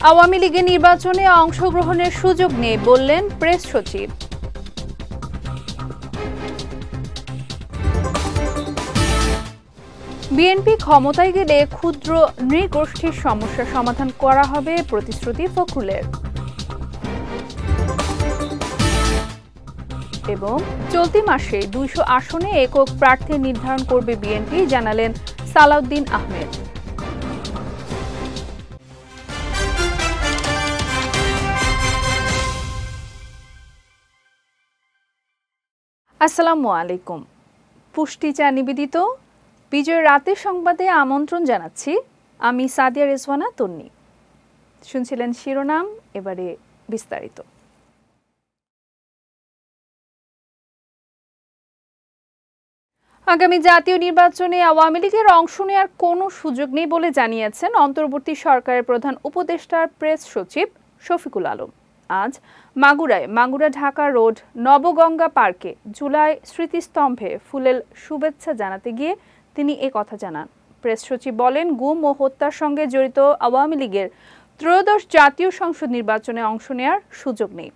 আওয়ামী লীগের নির্বাচনে অংশগ্রহণের সুযোগ নেই বললেন প্রেস সচিব। বিএনপি ক্ষমতায় গেলে ক্ষুদ্র নৃগোষ্ঠীর সমস্যা সমাধান করা হবে প্রতিশ্রুতি ফখরুলের। এবং চলতি মাসে ২০০ আসনে একক প্রার্থী নির্ধারণ করবে বিএনপি জানালেন সালাউদ্দিন আহমেদ। আসসালামু আলাইকুম। পুষ্টি চা নিবেদিত বিজয় রাতের সংবাদে আমন্ত্রণ জানাচ্ছি আমি সাদিয়া রেজওয়ানা তন্নি। শুনছিলেন শিরোনাম, এবারে বিস্তারিত। আগামী জাতীয় নির্বাচনে আওয়ামী লীগের অংশ নেওয়ার কোনো সুযোগ নেই বলে জানিয়েছেন অন্তর্বর্তী সরকারের প্রধান উপদেষ্টার প্রেস সচিব শফিকুল আলম। আজ মাগুরায় মাগুরা ঢাকা রোড নবগঙ্গা পার্কে জুলাই স্মৃতিস্তম্ভে ফুলেল শুভেচ্ছা জানাতে গিয়ে তিনি কথা জানান। প্রেস সচিব বলেন, গুম ও হত্যার সঙ্গে জড়িত আওয়ামী লীগের ত্রয়োদশ জাতীয় সংসদ নির্বাচনে অংশ নেওয়ার সুযোগ নেই।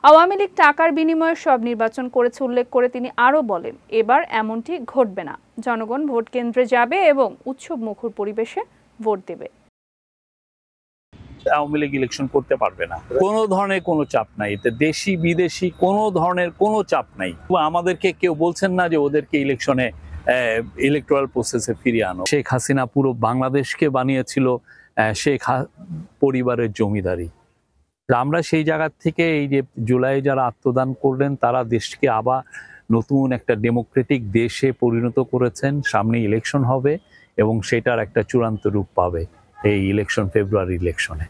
আওয়ামী লীগ টাকার বিনিময়ে সব নির্বাচন করেছে উল্লেখ করে তিনি আরও বলেন, এবার এমনটি ঘটবে না। জনগণ ভোট কেন্দ্রে যাবে এবং উৎসব মুখর পরিবেশে ভোট দেবে। আওয়ামী লীগ ইলেকশন করতে পারবে না, কোনো ধরনের কোনো চাপ নাই, এতে দেশি বিদেশি কোনো ধরনের কোনো চাপ নাই। আমাদেরকে কেউ বলছেন না যে ওদেরকে ইলেকশনে ইলেকটোরাল প্রসেসে ফিরিয়ে আনো। শেখ হাসিনা পুরো বাংলাদেশকে বানিয়েছিল শেখ পরিবারের জমিদারি। আমরা সেই জায়গা থেকে এই যে জুলাই যারা আত্মদান করলেন তারা দেশকে আবার নতুন একটা ডেমোক্রেটিক দেশে পরিণত করেছেন। সামনে ইলেকশন হবে এবং সেটার একটা চূড়ান্ত রূপ পাবে এই ইলেকশন, ফেব্রুয়ারি ইলেকশনে।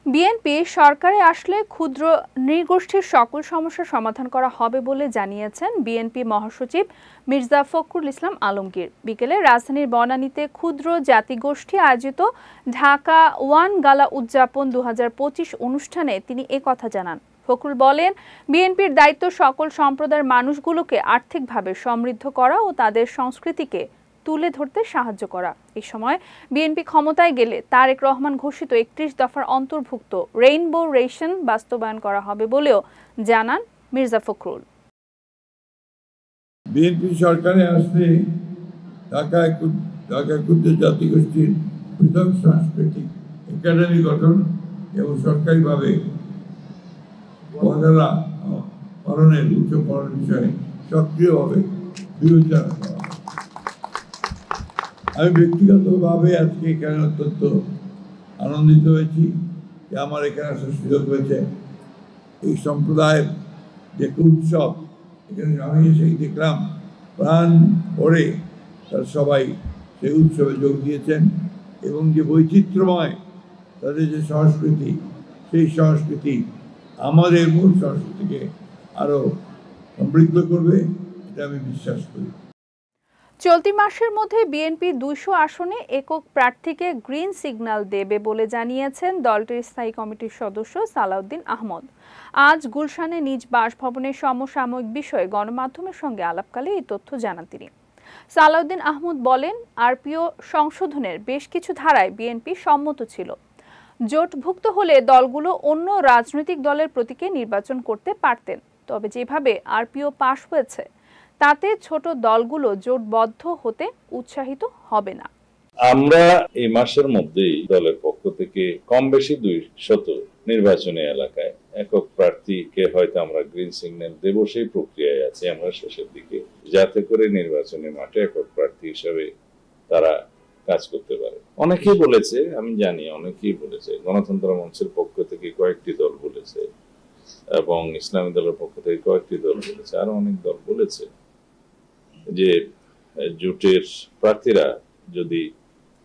বিএনপি সরকারে আসলে ক্ষুদ্র নৃগোষ্ঠীর সকল সমস্যার সমাধান করা হবে বলে জানিয়েছেন বিএনপি মহাসচিব মির্জা ফখরুল ইসলাম আলমগীর। বিকেলে রাজধানীর বনানীতে ক্ষুদ্র জাতিগোষ্ঠী আয়োজিত ঢাকা ওয়ান গালা উদযাপন ২০২৫ অনুষ্ঠানে তিনি কথা জানান। ফখরুল বলেন, বিএনপির দায়িত্ব সকল সম্প্রদায়ের মানুষগুলোকে আর্থিকভাবে সমৃদ্ধ করা ও তাদের সংস্কৃতিকে তুলে ধরতে সাহায্য করা। এই সময় বিএনপি ক্ষমতায় গেলে তারেক রহমান ঘোষিত ৩১ দফার অন্তর্ভুক্ত রেইনবো রেশন বাস্তবায়ন করা হবে বলেও জানান মির্জা ফখরুল। বিএনপি সরকারে আসলে ঢাকা ক্ষুদ্র জাতিগোষ্ঠীর পৃথক সাংস্কৃতিক একাডেমি গঠন এবং সরকারিভাবে পহেলা পালনের উৎসব পালনের বিষয়ে সক্রিয়ভাবে বিবেচনা করা। আমি ব্যক্তিগতভাবে আজকে এখানে অত্যন্ত আনন্দিত হয়েছি যে আমার এখানে আসার সুযোগ হয়েছে। এই সম্প্রদায়ের যে উৎসব, এখানে আমি এসে দেখলাম প্রাণ ভরে তারা সবাই সেই উৎসবে যোগ দিয়েছেন এবং যে বৈচিত্র্যময় তাদের যে সংস্কৃতি, সেই সংস্কৃতি আমাদের মূল সংস্কৃতিকে আরও সমৃদ্ধ করবে, এটা আমি বিশ্বাস করি। চলতি মাসের মধ্যে বিএনপি ২০০ আসনে একক প্রার্থীকে গ্রিন সিগন্যাল দেবে বলে জানিয়েছেন দলটির স্থায়ী কমিটির সদস্য সালাউদ্দিন আহমদ। আজ গুলশানে নিজ বাসভবনে সমসাময়িক বিষয়ে গণমাধ্যমের সঙ্গে আলাপকালে এই তথ্য জানান তিনি। সালাউদ্দিন আহমদ বলেন, আরপিও সংশোধনের বেশ কিছু ধারায় বিএনপি সম্মত ছিল। জোটভুক্ত হলে দলগুলো অন্য রাজনৈতিক দলের প্রতীকে নির্বাচন করতে পারতেন, তবে যেভাবে আরপিও পাশ হয়েছে তাতে ছোট দলগুলো জোটবদ্ধ হতে উৎসাহিত হবে না। আমরা এই মাসের মধ্যেই দলের পক্ষ থেকে কম বেশি ২০০ নির্বাচনী এলাকায় একক প্রার্থীকে হয়তো আমরা গ্রিন সিগন্যাল দেব, সেই প্রক্রিয়ায় আছে আমরা শেষের দিকে, যাতে করে নির্বাচনী মাঠে একক প্রার্থী হিসাবে তারা কাজ করতে পারে। অনেকেই বলেছে, আমি জানি অনেকেই বলেছে, গণতন্ত্র মঞ্চের পক্ষ থেকে কয়েকটি দল বলেছে এবং ইসলামী দলের পক্ষ থেকে কয়েকটি দল বলেছে, আরো অনেক দল বলেছে যে জোটের প্রার্থীরা যদি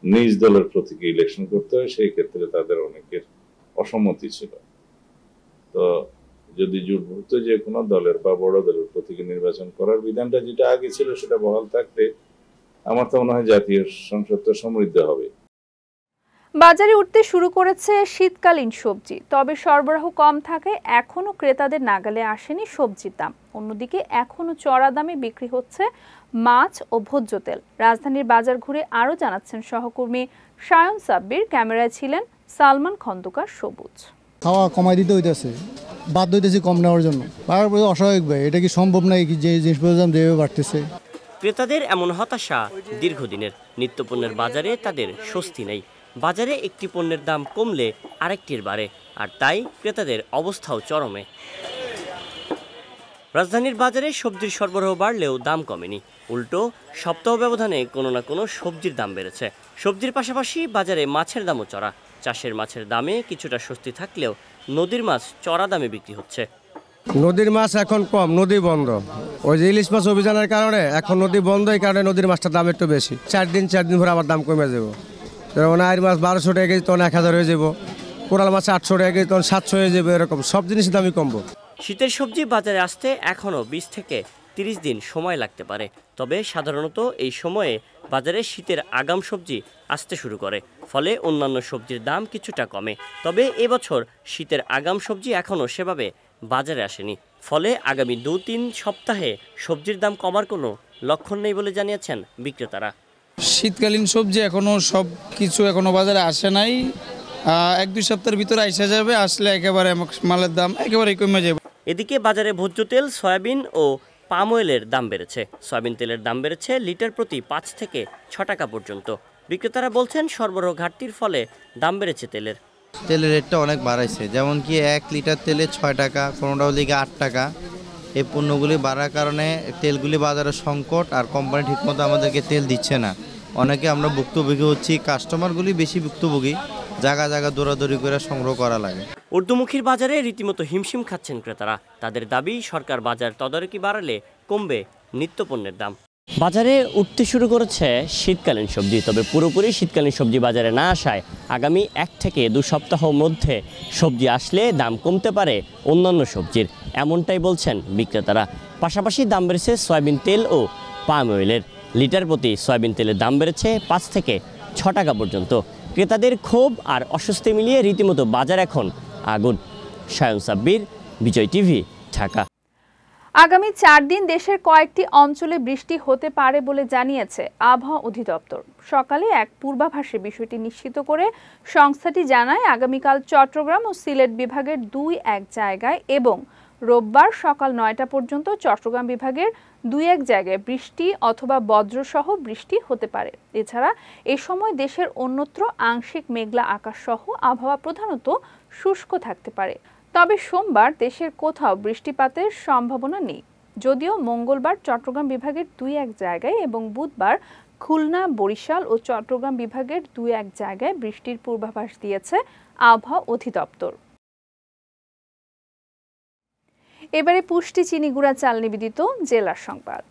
নিজ দলের প্রতীকে ইলেকশন করতে হয় সেই ক্ষেত্রে তাদের অনেকের অসম্মতি ছিল। তো যদি জোটভুক্ত যে কোনো দলের বা বড় দলের প্রতীকে নির্বাচন করার বিধানটা যেটা আগে ছিল সেটা বহাল থাকলে আমার তো মনে হয় জাতীয় সংসদটা সমৃদ্ধ হবে। বাজারে উঠতে শুরু করেছে শীতকালীন সবজি, তবে সরবরাহ কম থাকায় এখনও ক্রেতাদের নাগালে আসেনি সবজির দাম। অন্যদিকে এখনও চড়া দামে বিক্রি হচ্ছে মাছ ও ভোজ্য তেল। রাজধানীর বাজার ঘুরে আরও জানাচ্ছেন সহকর্মী সায়ন সাব্বির, ক্যামেরায় ছিলেন সালমান খন্দকার সবুজ। খাওয়া কমাই দিতে হইতেছে, বাধ্য হইতেছি কম নেওয়ার জন্য। অস্বাভাবিক ভাই, এটা কি সম্ভব নাই কি যে জিনিসপত্রের দাম যেভাবে বাড়তেছে? ক্রেতাদের এমন হতাশা দীর্ঘদিনের। নিত্যপণ্যের বাজারে তাদের স্বস্তি নেই। বাজারে একটি পণ্যের দাম কমলে আরেকটির বাড়ে, আর তাই ক্রেতাদের অবস্থাও চরমে। রাজধানীর বাজারে সবজির সরবরাহ বাড়লেও দাম কমেনি, উল্টো সপ্তাহ ব্যবধানে কোনো না কোনো সবজির দাম বেড়েছে। সবজির পাশাপাশি বাজারে মাছের দামও চড়া। চাষের মাছের দামে কিছুটা স্বস্তি থাকলেও নদীর মাছ চড়া দামে বিক্রি হচ্ছে। নদীর মাছ এখন কম, নদী বন্ধ। ওই যে ইলিশ মাছ অভিযানের কারণে এখন নদী বন্ধ, এই কারণে নদীর মাছটার দাম একটু বেশি। 4 দিন পরে আবার দাম কমে যাবো। যেমন আইর মাছ 1200 টাকা কেজি, তখন 1000 হয়ে যাবো। কোরাল মাছ 800 টাকা কেজি, তখন 700 হয়ে যাবে। এরকম সব জিনিসের দামই কমবো। শীতের সবজি বাজারে আসতে এখনও 20 থেকে 30 দিন সময় লাগতে পারে। তবে সাধারণত এই সময়ে বাজারে শীতের আগাম সবজি আসতে শুরু করে, ফলে অন্যান্য সবজির দাম কিছুটা কমে। তবে এবছর শীতের আগাম সবজি এখনও সেভাবে বাজারে আসেনি, ফলে আগামী 2-3 সপ্তাহে সবজির দাম কমার কোনো লক্ষণ নেই বলে জানিয়েছেন বিক্রেতারা। শীতকালীন সবজি এখনো সব কিছু এখনো বাজারে আসে নাই। 1-2 সপ্তাহের ভিতরে এসে যাবে, আসলে একেবারে মালের দাম একেবারে কমে যাবে। এদিকে বাজারে ভোজ্য তেল, সয়াবিন ও পাম অয়েলের দাম বেড়েছে। সয়াবিন তেলের দাম বেড়েছে লিটার প্রতি 5 থেকে 6 টাকা পর্যন্ত। বিক্রেতারা বলছেন সরবরাহ ঘাটতির ফলে দাম বেড়েছে তেলের। তেলের রেটটা অনেক বাড়াইছে, যেমন কি 1 লিটার তেলে 6 টাকা, কোনোটাও দিকে 8 টাকা। এই পণ্যগুলি বাড়ার কারণে তেলগুলি বাজারে সংকট, আর কোম্পানি ঠিকমতো আমাদেরকে তেল দিচ্ছে না। অনেকে আমরা ভুক্তভোগী হচ্ছি, কাস্টমারগুলি বেশি ভুক্তভোগী, জায়গা জায়গা দৌড়াদৌড়ি করে সংগ্রহ করা লাগে। ঊর্ধ্বমুখীর বাজারে রীতিমতো হিমশিম খাচ্ছেন ক্রেতারা। তাদের দাবি সরকার বাজার তদারকি বাড়ালে কমবে নিত্যপণ্যের দাম। বাজারে উঠতে শুরু করেছে শীতকালীন সবজি, তবে পুরোপুরি শীতকালীন সবজি বাজারে না আসায় আগামী 1 থেকে 2 সপ্তাহের মধ্যে সবজি আসলে দাম কমতে পারে অন্যান্য সবজির, এমনটাই বলছেন বিক্রেতারা। পাশাপাশি দাম বেড়েছে সয়াবিন তেল ও পাম অয়েলের। লিটার প্রতি সয়াবিন তেলের দাম বেড়েছে 5 থেকে 6 টাকা পর্যন্ত। ক্রেতাদের ক্ষোভ আর অস্বস্তি মিলিয়ে রীতিমতো বাজার এখন আগুন। সায়ন সাব্বির, বিজয় টিভি, ঢাকা। আগামী 4 দিন দেশের কয়েকটি অঞ্চলে বৃষ্টি হতে পারে বলে জানিয়েছে আবহাওয়া অধিদপ্তর। সকালে এক পূর্বাভাসে বিষয়টি নিশ্চিত করে সংস্থাটি জানায়, আগামীকাল চট্টগ্রাম ও সিলেট বিভাগের 2-1 জায়গায় এবং রোববার সকাল 9টা পর্যন্ত চট্টগ্রাম বিভাগের 2-1 জায়গায় বৃষ্টি অথবা বজ্রসহ বৃষ্টি হতে পারে। এছাড়া এ সময় দেশের অন্যত্র আংশিক মেঘলা আকাশ সহ আবহাওয়া প্রধানত শুষ্ক থাকতে পারে। তবে সোমবার দেশের কোথাও বৃষ্টিপাতের সম্ভাবনা নেই, যদিও মঙ্গলবার চট্টগ্রাম বিভাগের 2-1 জায়গায় এবং বুধবার খুলনা, বরিশাল ও চট্টগ্রাম বিভাগের 2-1 জায়গায় বৃষ্টির পূর্বাভাস দিয়েছে আবহাওয়া অধিদপ্তর। এবারে পুষ্টি চিনি গুঁড়া চাল নিবেদিত জেলার সংবাদ।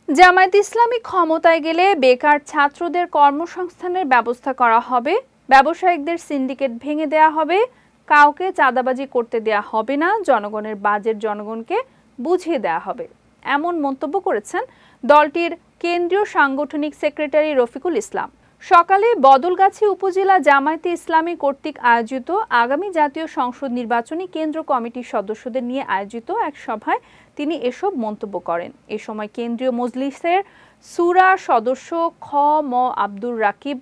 জামায়াতে ইসলামী ক্ষমতায় গেলে বেকার ছাত্রদের কর্মসংস্থানের ব্যবস্থা করা হবে, ব্যবসায়িকদের সিন্ডিকেট ভেঙে দেয়া হবে, কাউকে চাঁদাবাজি করতে দেয়া হবে না, জনগণের বাজেট জনগণকে বুঝিয়ে দেয়া হবে, এমন মন্তব্য করেছেন দলটির কেন্দ্রীয় সাংগঠনিক সেক্রেটারি রফিকুল ইসলাম। সকালে বদলগাছি উপজেলা জামায়াতে ইসলামী কর্তৃক আয়োজিত আগামী জাতীয় সংসদ নির্বাচনী কেন্দ্র কমিটির সদস্যদের নিয়ে আয়োজিত এক সভায় তিনি এসব মন্তব্য করেন। এ সময় কেন্দ্রীয় মজলিসের সুরা সদস্য খ ম আব্দুর রাকিব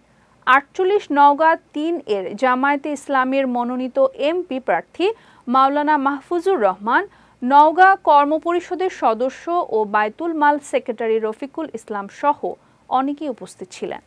48 নওগাঁ 3 এর জামায়াতে ইসলামের মনোনীত এমপি প্রার্থী মাওলানা মাহফুজুর রহমান, নওগাঁ কর্মপরিষদের সদস্য ও বায়তুল মাল সেক্রেটারি রফিকুল ইসলাম সহ অনেকেই উপস্থিত ছিলেন।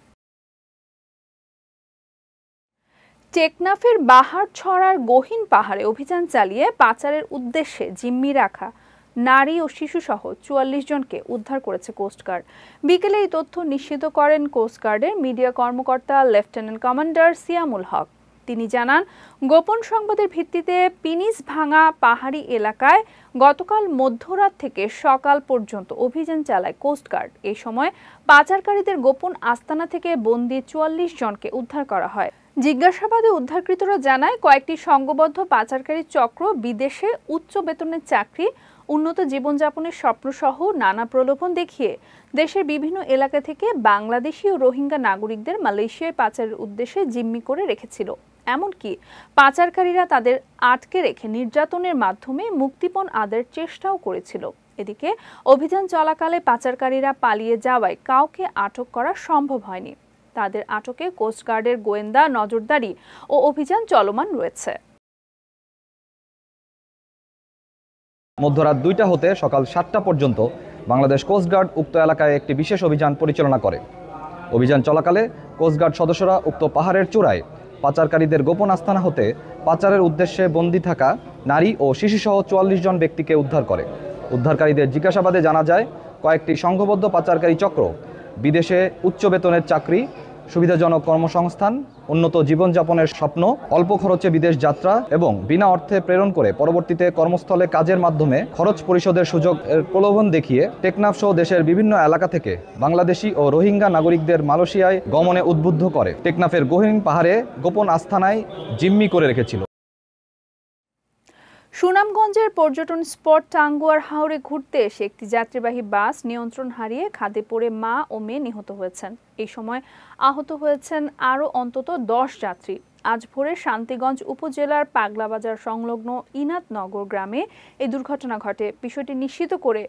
টেকনাফের বাহারছড়ার গহীন পাহাড়ে অভিযান চালিয়ে পাচারের উদ্দেশ্যে জিম্মি রাখা নারী ও শিশুসহ 44 জনকে উদ্ধার করেছে কোস্টগার্ড। বিকেলে এই তথ্য নিশ্চিত করেন কোস্টগার্ডের মিডিয়া কর্মকর্তা লেফটেন্যান্ট কমান্ডার সিয়ামুল হক। তিনি জানান, গোপন সংবাদের ভিত্তিতে পিনিস ভাঙা পাহাড়ি এলাকায় গতকাল মধ্যরাত থেকে সকাল পর্যন্ত অভিযান চালায় কোস্টগার্ড। এই সময় পাচারকারীদের গোপন আস্তানা থেকে বন্দী 44 জনকে উদ্ধার করা হয়। জিজ্ঞাসাবাদে উদ্ধারকৃতরা জানায়, কয়েকটি সংঘবদ্ধ পাচারকারী চক্র বিদেশে উচ্চ বেতনের চাকরি, উন্নত জীবনযাপনের স্বপ্নসহ নানা প্রলোভন দেখিয়ে দেশের বিভিন্ন এলাকা থেকে বাংলাদেশি ও রোহিঙ্গা নাগরিকদের মালয়েশিয়ায় পাচারের উদ্দেশ্যে জিম্মি করে রেখেছিল। এমনকি পাচারকারীরা তাদের আটকে রেখে নির্যাতনের মাধ্যমে মুক্তিপণ আদায়ের চেষ্টাও করেছিল। এদিকে অভিযান চলাকালে পাচারকারীরা পালিয়ে যাওয়ায় কাউকে আটক করা সম্ভব হয়নি। তাদের আটকে কোস্টগার্ডের গোয়েন্দা নজরদারি ও অভিযান চলমান রয়েছে। মধ্যরাত ২টা হতে সকাল ৭টা পর্যন্ত বাংলাদেশ কোস্টগার্ড উক্ত এলাকায় একটি বিশেষ অভিযান পরিচালনা করে। অভিযান চলাকালে কোস্টগার্ড সদস্যরা উক্ত পাহাড়ের চূড়ায় পাচারকারীদের গোপন আস্তানা হতে পাচারের উদ্দেশ্যে বন্দী থাকা নারী ও শিশুসহ ৪৪ জন ব্যক্তিকে উদ্ধার করে। উদ্ধারকারীদের জিজ্ঞাসাবাদে জানা যায় কয়েকটি সংঘবদ্ধ পাচারকারী চক্র বিদেশে উচ্চ বেতনের চাকরি, সুবিধাজনক কর্মসংস্থান, উন্নত জীবনযাপনের স্বপ্ন, অল্প খরচে বিদেশ যাত্রা এবং বিনা অর্থে প্রেরণ করে পরবর্তীতে কর্মস্থলে কাজের মাধ্যমে খরচ পরিশোধের সুযোগের প্রলোভন দেখিয়ে টেকনাফ সহ দেশের বিভিন্ন এলাকা থেকে বাংলাদেশি ও রোহিঙ্গা নাগরিকদের মালয়েশিয়ায় গমনে উদ্বুদ্ধ করে টেকনাফের গহীন পাহাড়ে গোপন আস্তানায় জিম্মি করে রেখেছিল। সুনামগঞ্জের পর্যটন স্পট টাঙ্গুয়ার হাওরে ঘুরতে এসে একটি যাত্রীবাহী বাস নিয়ন্ত্রণ হারিয়ে খাদে পড়ে মা ও মেয়ে নিহত হয়েছেন। এই সময় আহত হয়েছেন আরও অন্তত ১০ যাত্রী। আজ ভোরে শান্তিগঞ্জ উপজেলার পাগলাবাজার সংলগ্ন ইনাতনগর গ্রামে এই দুর্ঘটনা ঘটে। বিষয়টি নিশ্চিত করে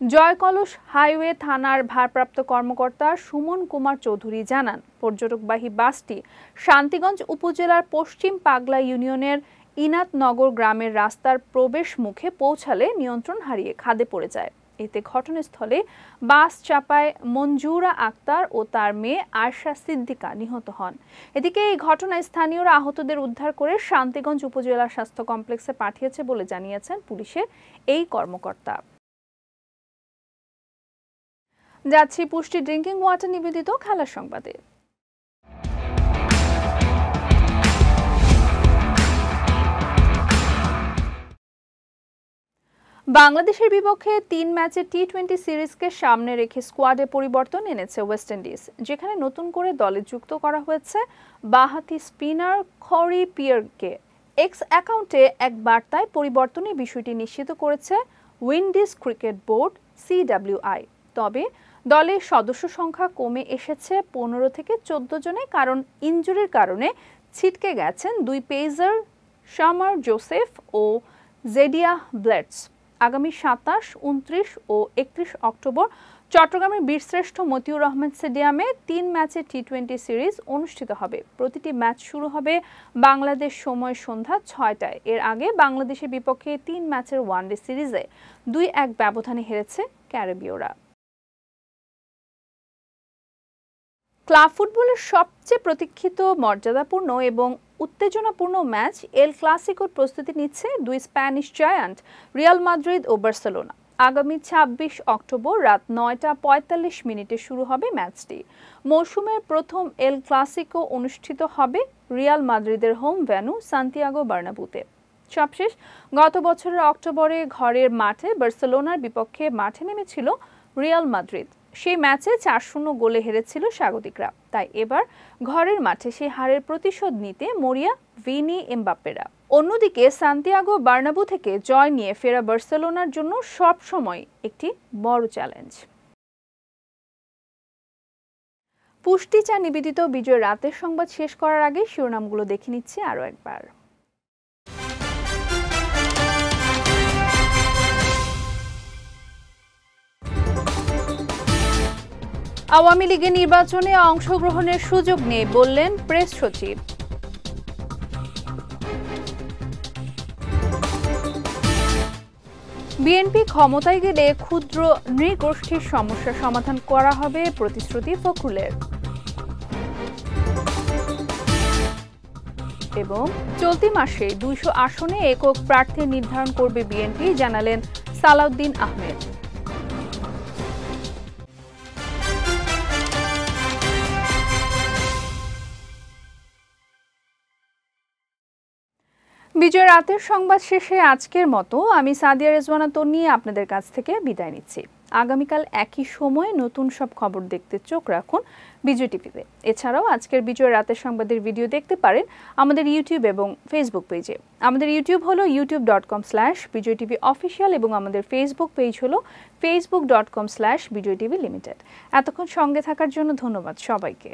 জয়কলস হাইওয়ে থানার ভারপ্রাপ্ত কর্মকর্তা সুমন কুমার চৌধুরী জানান, পর্যটকবাহী বাসটি শান্তিগঞ্জ উপজেলার পশ্চিম পাগলা ইউনিয়নের ইনাতনগর গ্রামের রাস্তার প্রবেশ মুখে পৌঁছালে নিয়ন্ত্রণ হারিয়ে খাদে পড়ে যায়। এতে ঘটনাস্থলে বাস চাপায় মঞ্জুরা আক্তার ও তার মেয়ে আয়শা সিদ্দিকা নিহত হন। এদিকে এই ঘটনায় স্থানীয়রা আহতদের উদ্ধার করে শান্তিগঞ্জ উপজেলা স্বাস্থ্য কমপ্লেক্সে পাঠিয়েছে বলে জানিয়েছেন পুলিশের এই কর্মকর্তা। যাচ্ছি পুষ্টি ড্রিঙ্কিং ওয়াটার নিবেদিত খেলার সংবাদে। বাংলাদেশের বিপক্ষে ৩ ম্যাচের টি-20 সিরিজকে সামনে রেখে স্কোয়াডে পরিবর্তন এনেছে ওয়েস্ট ইন্ডিজ, যেখানে নতুন করে দলে যুক্ত করা হয়েছে বাঁহাতি স্পিনার খরি পিয়ারকে। এক্স অ্যাকাউন্টে এক বার্তায় পরিবর্তনের বিষয়টি নিশ্চিত করেছে উইন্ডিজ ক্রিকেট বোর্ড CWI। তবে দলের সদস্য সংখ্যা কমে এসেছে ১৫ থেকে ১৪ জনে, কারণ ইনজুরির কারণে ছিটকে গেছেন ২ পেসার শামার জোসেফ ও জেডিয়া ব্লেডস। আগামী ২৭, ২৯ ও ৩১ অক্টোবর চট্টগ্রামের বীরশ্রেষ্ঠ মতিউর রহমান স্টেডিয়ামে ৩ ম্যাচের টি-20 সিরিজ অনুষ্ঠিত হবে। প্রতিটি ম্যাচ শুরু হবে বাংলাদেশ সময় সন্ধ্যা ৬টায়। এর আগে বাংলাদেশের বিপক্ষে ৩ ম্যাচের ওয়ানডে সিরিজে ২-১ ব্যবধানে হেরেছে ক্যারিবীয়রা। ক্লাব ফুটবলের সবচেয়ে প্রতীক্ষিত, মর্যাদাপূর্ণ এবং উত্তেজনাপূর্ণ ম্যাচ এল ক্লাসিকোর প্রস্তুতি নিচ্ছে ২ স্প্যানিশ জায়ান্ট রিয়াল মাদ্রিদ ও বার্সেলোনা। আগামী ২৬ অক্টোবর রাত ৯টা ৪৫ শুরু হবে ম্যাচটি। মৌসুমের প্রথম এল ক্লাসিকো অনুষ্ঠিত হবে রিয়াল মাদ্রিদের হোম ভেন্যু সান্তিয়াগো বার্নাব্যুতে। সবশেষ গত বছরের অক্টোবরে ঘরের মাঠে বার্সেলোনার বিপক্ষে মাঠে নেমেছিল রিয়াল মাদ্রিদ। সেই ম্যাচে ৪-০ গোলে হেরেছিল স্বাগতিকরা। তাই এবার ঘরের মাঠে সেই হারের প্রতিশোধ নিতে মরিয়া ভিনি এমবাপ্পেরা। অন্যদিকে সান্তিয়াগো বার্নাব্যু থেকে জয় নিয়ে ফেরা বার্সেলোনার জন্য সব সময় একটি বড় চ্যালেঞ্জ। পুষ্টি চা নিবেদিত বিজয় রাতের সংবাদ শেষ করার আগে শিরোনামগুলো দেখে নিচ্ছি আরও একবার। আওয়ামী লীগের নির্বাচনে অংশগ্রহণের সুযোগ নেই বললেন প্রেস সচিব। বিএনপি ক্ষমতায় গেলে ক্ষুদ্র নৃগোষ্ঠীর সমস্যার সমাধান করা হবে, প্রতিশ্রুতি ফখরুলের। এবং চলতি মাসে ২০০ আসনে একক প্রার্থী নির্ধারণ করবে বিএনপি, জানালেন সালাউদ্দিন আহমেদ। বিজয় রাতের সংবাদ শেষে আজকের মতো আমি সাদিয়া রেজওয়ানা তন্নি আপনাদের কাছ থেকে বিদায় নিচ্ছি। আগামীকাল একই সময়ে নতুন সব খবর দেখতে চোখ রাখুন বিজয় টিভিতে। এছাড়াও আজকের বিজয় রাতের সংবাদের ভিডিও দেখতে পারেন আমাদের ইউটিউব এবং ফেসবুক পেজে। আমাদের ইউটিউব হলো youtube.com/বিজয় টিভি অফিসিয়াল এবং আমাদের ফেসবুক পেজ হলো facebook.com/বিজয় টিভি লিমিটেড। এতক্ষণ সঙ্গে থাকার জন্য ধন্যবাদ সবাইকে।